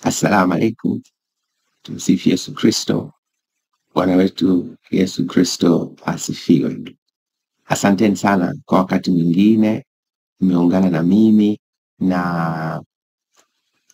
Assalamu alaikum. Tumsifu Yesu Kristo. Bwana wetu Yesu Kristo asifiwe. Asanteni sana kwa wakati mwingine mmeungana na mimi, na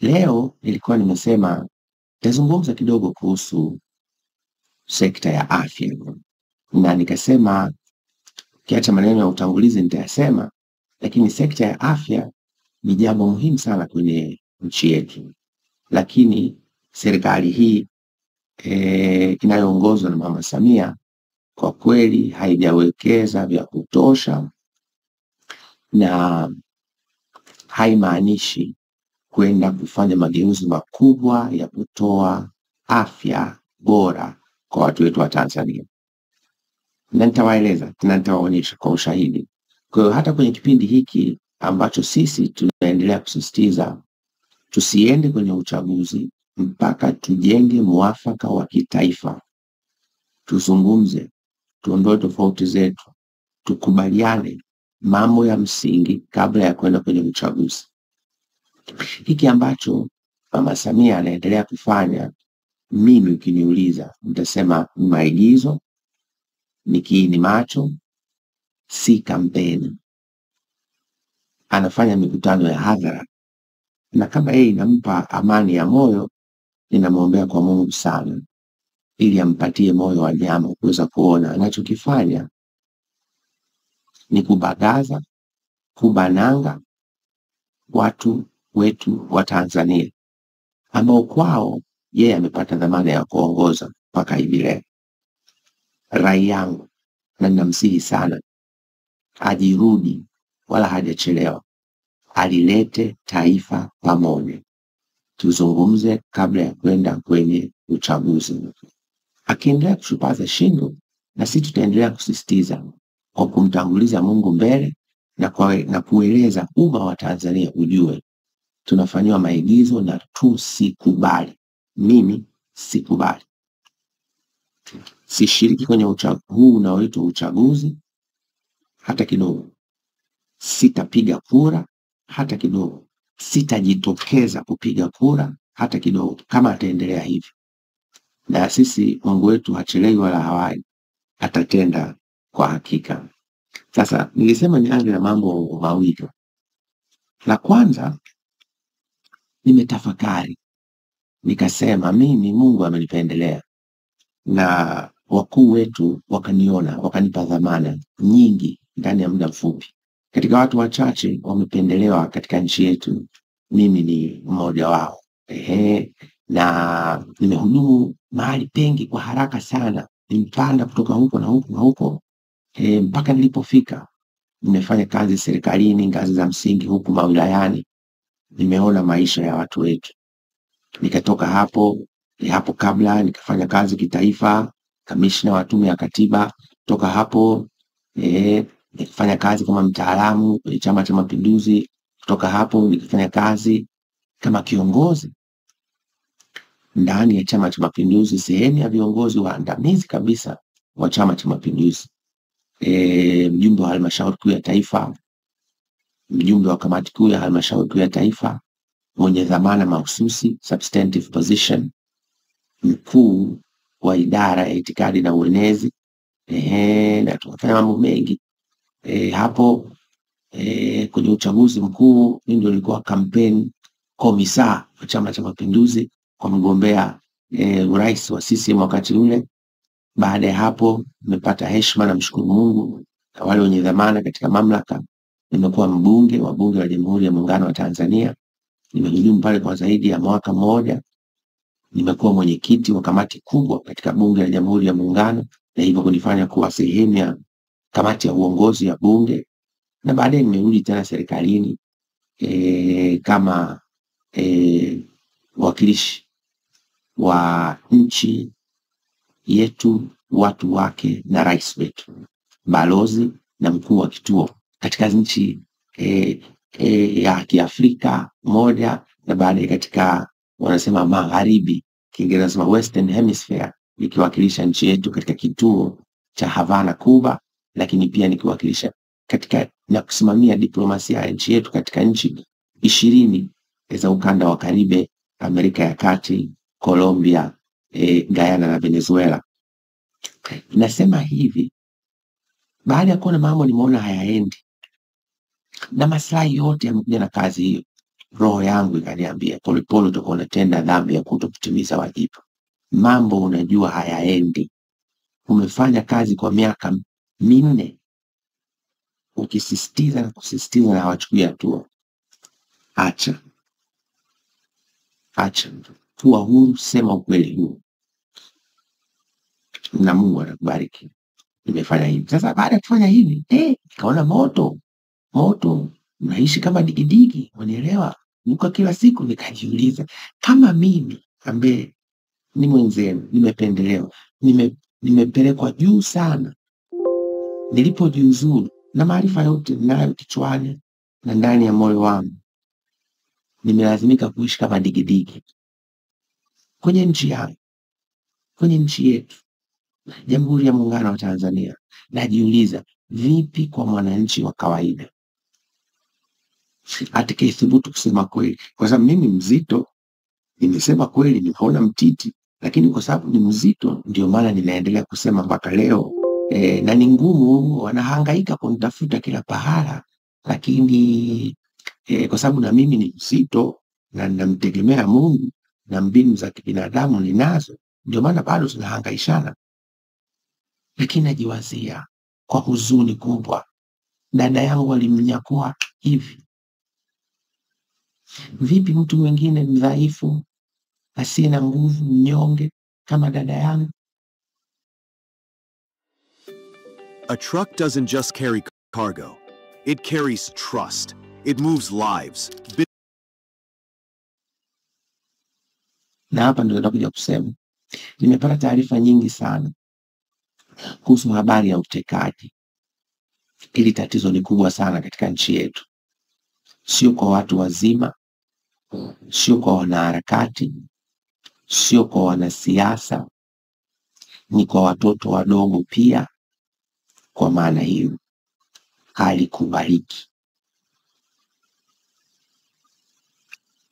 leo nilikuwa nimesema nitazungumza kidogo kuhusu sekta ya afya, na nikasema kiacha maneno ya utangulizi nitayasema, lakini sekta ya afya ni jambo muhimu sana kwenye nchi yetu. Lakini serikali hii inayoongozwa na Mama Samia kwa kweli haijawekeza vya kutosha, na haimaanishi kwenda kufanya mageuzi makubwa ya kutoa afya bora kwa watu wetu wa Tanzania. Na nitawaeleza na nitawaonyesha kwa ushahidi. Kwa hiyo hata kwenye kipindi hiki ambacho sisi tunaendelea kusisitiza tusiende kwenye uchaguzi mpaka tujenge muafaka wa kitaifa, tuzungumze, tuondoe tofauti zetu, tukubaliane mambo ya msingi kabla ya kwenda kwenye uchaguzi. Hiki ambacho Mama Samia anaendelea kufanya, mimi ukiniuliza nitasema ni maigizo, ni kiini macho, si kampeni. Anafanya mikutano ya hadhara, na kama yeye inampa amani ya moyo, ninamwombea kwa Mungu sana ili ampatie moyo wa nyama kuweza kuona anachokifanya ni kubagaza, kubananga watu wetu wa Tanzania ambao kwao yeye amepata dhamana ya kuongoza mpaka hivi leo. Rai yangu, na ninamsihi sana ajirudi, wala hajachelewa, alilete taifa pamoja, tuzungumze kabla ya kwenda kwenye uchaguzi. Akiendelea kushupaza shingo, na sisi tutaendelea kusisitiza kwa kumtanguliza Mungu mbele na kueleza umma wa Tanzania ujue tunafanywa maigizo na tusikubali. Mimi sikubali. Sishiriki kwenye huu unaoitwa uchaguzi hata kidogo. Sitapiga kura hata kidogo. Sitajitokeza kupiga kura hata kidogo kama ataendelea hivi. Na sisi Mungu wetu hachelewi wala hawai, atatenda kwa hakika. Sasa nilisema nianze na mambo mawili. La kwanza, nimetafakari nikasema mimi Mungu amenipendelea, na wakuu wetu wakaniona, wakanipa dhamana nyingi ndani ya muda mfupi. Katika watu wachache wamependelewa katika nchi yetu, mimi ni mmoja wao. Na nimehudumu mahali pengi kwa haraka sana. Nimpanda kutoka huko na huko na huko mpaka nilipofika. Nimefanya kazi serikalini, ngazi za msingi huku mawilayani. Nimeona maisha ya watu wetu. Nikatoka hapo kabla nikafanya kazi kitaifa, kamishna wa tume ya katiba. Toka hapo nikafanya kazi kama mtaalamu kwenye Chama cha Mapinduzi. Kutoka hapo nikafanya kazi kama kiongozi ndani ya Chama cha Mapinduzi, sehemu ya viongozi waandamizi kabisa wa Chama cha Mapinduzi. Mjumbe wa halmashauri kuu ya taifa, mjumbe wa kamati kuu ya halmashauri kuu ya taifa, mwenye dhamana mahususi, substantive position, mkuu wa idara ya itikadi na uenezi. Na tukafanya mambo mengi. Hapo kwenye uchaguzi mkuu mimi ndio nilikuwa campaign komisa wa Chama cha Mapinduzi kwa mgombea urais wa CCM wakati ule. Baada ya hapo nimepata heshima, na mshukuru Mungu na wale wenye dhamana katika mamlaka. Nimekuwa mbunge wa bunge la Jamhuri ya Muungano wa Tanzania. Nimehudumu pale kwa zaidi ya mwaka mmoja. Nimekuwa mwenyekiti wa kamati kubwa katika bunge la Jamhuri ya Muungano, na hivyo kunifanya kuwa sehemu ya kamati ya uongozi ya bunge. Na baadaye nimerudi tena serikalini kama wakilishi wa nchi yetu, watu wake na rais wetu, balozi na mkuu wa kituo katika nchi ya Kiafrika moja, na baadaye katika wanasema magharibi, Kiingereza wanasema Western Hemisphere, nikiwakilisha nchi yetu katika kituo cha Havana, Cuba, lakini pia nikiwakilisha katika na kusimamia diplomasia ya nchi yetu katika nchi 20 za ukanda wa Karibe Amerika ya Kati, Colombia, Guyana na Venezuela. Nasema hivi, baada ya kuona mambo nimeona hayaendi na maslahi yote yamekuja na kazi hiyo, roho yangu ikaniambia polepole utakuwa unatenda dhambi ya kutokutimiza wajibu. Mambo unajua hayaendi, umefanya kazi kwa miaka 4 ukisisitiza na kusisitiza na hawachukui hatua. Acha kuwa huru, sema ukweli huu na Mungu atakubariki. Nimefanya hivi. Sasa baada ya kufanya hivi, nikaona moto naishi kama digidigi, unielewa? Nuka kila siku. Nikajiuliza, kama mimi ambaye ni mwenzenu, nimependelewa, nimepelekwa juu sana, nilipojiuzuru na maarifa yote ninayo kichwani na ndani ya moyo wangu, nimelazimika kuishi kama digidigi kwenye nchi yangu, kwenye nchi yetu, Jamhuri ya Muungano wa Tanzania. Najiuliza, vipi kwa mwananchi wa kawaida atakayethubutu kusema kweli? Kwa sababu mimi mzito, nimesema kweli, nimeona mtiti, lakini kwa sababu ni mzito ndio maana ninaendelea kusema mpaka leo. Na ni ngumu, wanahangaika kunitafuta kila pahala, lakini kwa sababu na mimi ni mzito na ninamtegemea Mungu na mbinu za kibinadamu ninazo, ndio maana bado tunahangaishana. Lakini najiwazia kwa huzuni kubwa, dada yangu alimnyakua hivi. Vipi mtu mwingine mdhaifu, asiye na nguvu, mnyonge kama dada yangu? A truck doesn't just carry cargo. It carries trust. It moves lives. Na hapa ndio nitakuja kusema, nimepata taarifa nyingi sana kuhusu habari ya utekaji. Hili tatizo ni kubwa sana katika nchi yetu, sio kwa watu wazima, sio kwa wanaharakati, sio kwa wanasiasa, ni kwa watoto wadogo pia. Kwa maana hiyo halikubaliki.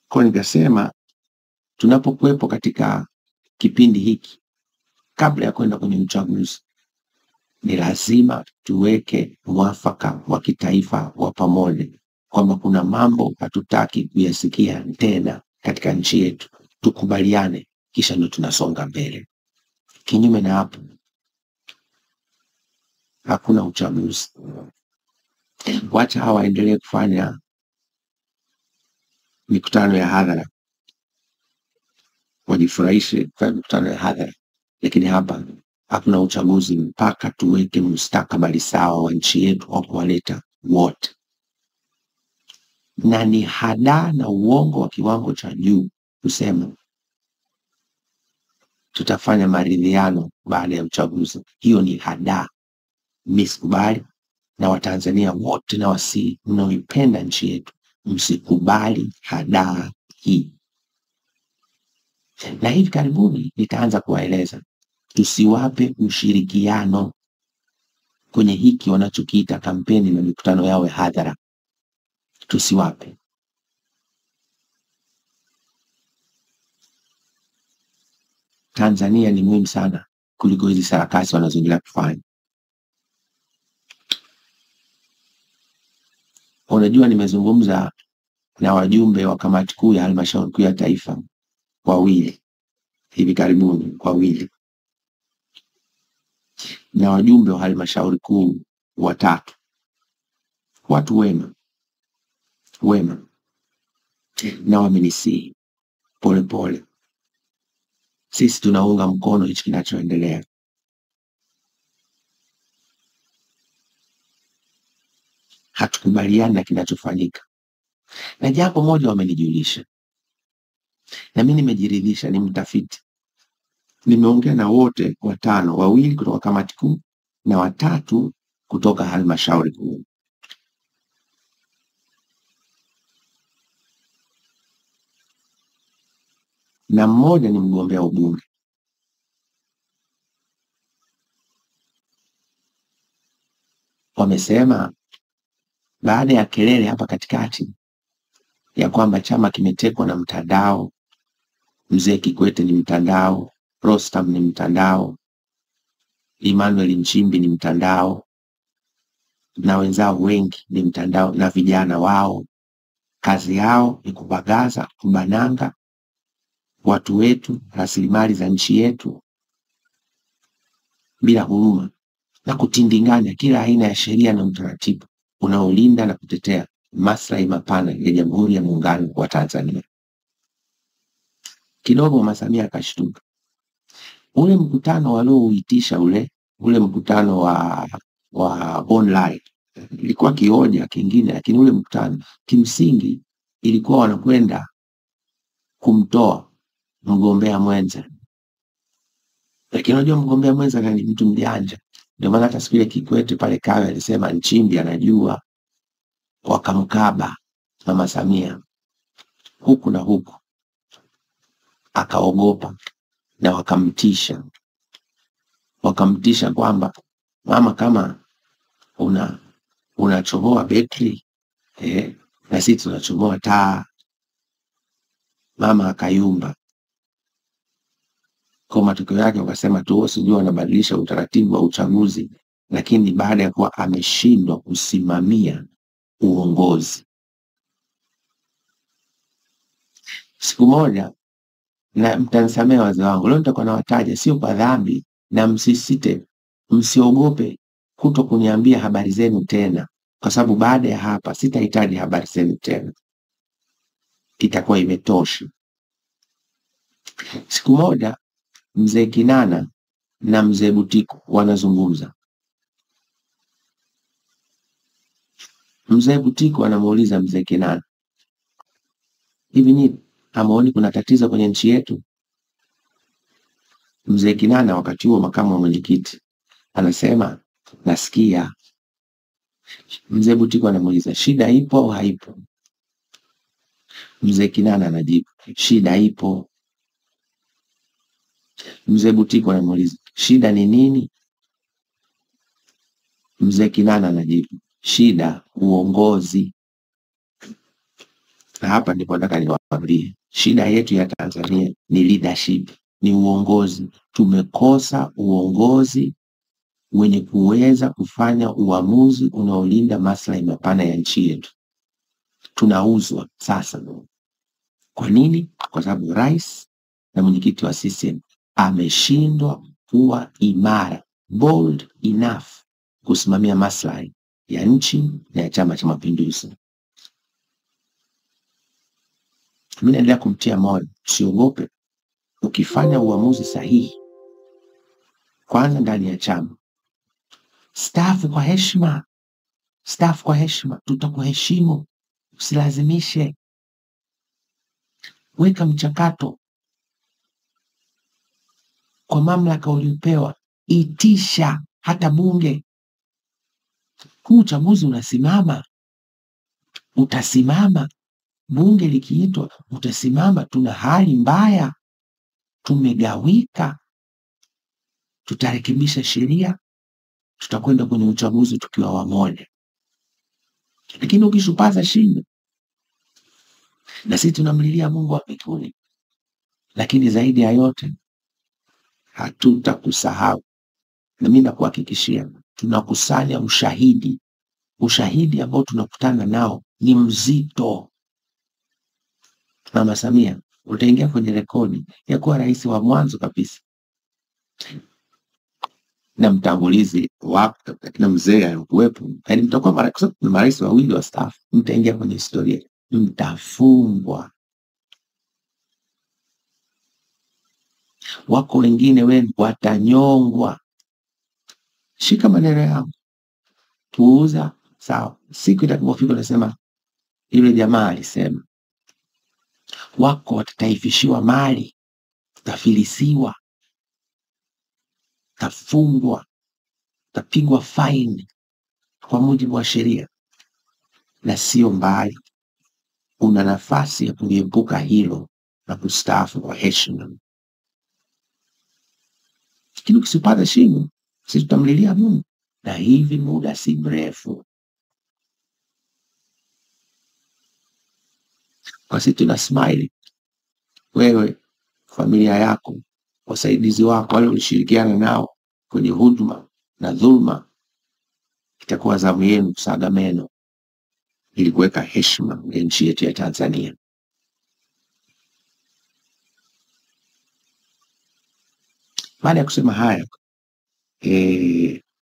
Kwa nikasema tunapokuwepo katika kipindi hiki kabla ya kwenda kwenye uchaguzi, ni lazima tuweke mwafaka wa kitaifa wa pamoja, kwamba kuna mambo hatutaki kuyasikia tena katika nchi yetu. Tukubaliane, kisha ndio tunasonga mbele. Kinyume na hapo, hakuna uchaguzi. Wacha hawa waendelee kufanya mikutano ya hadhara, wajifurahishe kwa mikutano ya hadhara, lakini hapa hakuna uchaguzi mpaka tuweke mustakabali sawa wa nchi yetu kwa kuwaleta wote. Na ni hadaa na uongo wa kiwango cha juu kusema tutafanya maridhiano baada ya uchaguzi. Hiyo ni hadaa, msikubali. Na Watanzania wote na mnaoipenda nchi yetu, msikubali hadaa hii. Na hivi karibuni nitaanza kuwaeleza tusiwape ushirikiano kwenye hiki wanachokiita kampeni na mikutano yao ya hadhara. Tusiwape. Tanzania ni muhimu sana kuliko hizi sarakasi wanazoendelea kufanya. Unajua, nimezungumza na wajumbe wa kamati kuu ya halmashauri kuu ya taifa wawili hivi karibuni, wawili, na wajumbe wa halmashauri kuu 3, watu wema, na wamenisihi polepole, sisi tunaunga mkono hichi kinachoendelea. Hatukubaliani na kinachofanyika. Na jambo moja wamenijulisha, na mimi nimejiridhisha, ni mtafiti. Nimeongea na wote 5, 2 kutoka kamati kuu na 3 kutoka halmashauri kuu. Na mmoja ni mgombea ubunge. Wamesema baada ya kelele hapa katikati ya kwamba chama kimetekwa na mtandao, Mzee Kikwete ni mtandao, Rostam ni mtandao, Emmanuel Nchimbi ni mtandao, na wenzao wengi ni mtandao, na vijana wao kazi yao ni kubagaza, kubananga watu wetu, rasilimali za nchi yetu bila huruma, na kutindinganya kila aina ya sheria na utaratibu unaolinda na kutetea maslahi mapana ya Jamhuri ya Muungano wa Tanzania. Kidogo Mama Samia akashtuka. Ule mkutano waliouitisha ule mkutano wa online ilikuwa kioja kingine, lakini ule mkutano kimsingi ilikuwa wanakwenda kumtoa mgombea mwenza. Lakini unajua mgombea mwenza ni mtu mjanja. Ndio maana hata siku ile Kikwete pale Kawe alisema Nchimbi anajua, wakamkaba Mama Samia huku na huku, akaogopa na wakamtisha kwamba mama, kama unachomoa betri na sisi tunachomoa taa. Mama akayumba. Kwa matokeo yake wakasema tu sijui wanabadilisha utaratibu wa uchaguzi, lakini baada ya kuwa ameshindwa kusimamia uongozi. Siku moja, na mtanisamea wazee wangu, leo nitakuwa nawataja sio kwa dhambi, na msisite, msiogope kuto kuniambia habari zenu tena, kwa sababu baada ya hapa sitahitaji habari zenu tena, itakuwa imetosha. Siku moja Mzee Kinana na Mzee Butiku wanazungumza. Mzee Butiku anamuuliza Mzee Kinana, hivi nini hamuoni kuna tatizo kwenye nchi yetu? Mzee Kinana wakati huo makamu wa mwenyekiti anasema nasikia. Mzee Butiku anamuuliza shida ipo au haipo? Mzee Kinana anajibu shida ipo. Mzee Butiku anamuuliza shida ni nini? Mzee Kinana anajibu shida uongozi. Na hapa ndipo nataka niwaambie shida yetu ya Tanzania ni leadership, ni uongozi. Tumekosa uongozi wenye kuweza kufanya uamuzi unaolinda maslahi mapana ya nchi yetu. Tunauzwa sasa. Kwa nini? Kwa sababu rais na mwenyekiti wa CCM ameshindwa kuwa imara, bold enough kusimamia maslahi ya nchi na ya Chama cha Mapinduzi. Mimi naendelea kumtia moyo, usiogope. Ukifanya uamuzi sahihi, kwanza ndani ya chama, staafu kwa heshima. Staafu kwa heshima, tutakuheshimu. Usilazimishe. Weka mchakato kwa mamlaka uliopewa. Itisha hata bunge. Huu uchaguzi unasimama, utasimama. Bunge likiitwa utasimama. Tuna hali mbaya, tumegawika. Tutarekebisha sheria, tutakwenda kwenye uchaguzi tukiwa wamoja. Lakini ukishupaza shingo, na sisi tunamlilia Mungu wa mbinguni, lakini zaidi ya yote hatutakusahau. Na mimi nakuhakikishia tunakusanya ushahidi. Ushahidi ambao tunakutana nao ni mzito. Mama Samia utaingia kwenye rekodi ya kuwa rais wa mwanzo kabisa na mtangulizi wako na mzee alikuwepo. Yaani mtakuwa marais wawili wa staafu, mtaingia kwenye historia, mtafungwa. Wako wengine wenu watanyongwa. Shika maneno yangu. Puuza, sawa. Siku itakapofika nasema yule jamaa alisema. Wako watataifishiwa mali, tafilisiwa, tafungwa, tapigwa fine kwa mujibu wa sheria. Na sio mbali, una nafasi ya kuliepuka hilo na kustaafu kwa heshima. Lakini ukisipata shingo, sisi tutamlilia Mungu, na hivi muda si mrefu. Kwa sisi tuna smile, wewe familia yako, wasaidizi wako, wale ulishirikiana nao kwenye huduma na dhulma, itakuwa zamu yenu kusaga meno ili kuweka heshima ya nchi yetu ya Tanzania. Baada ya kusema haya,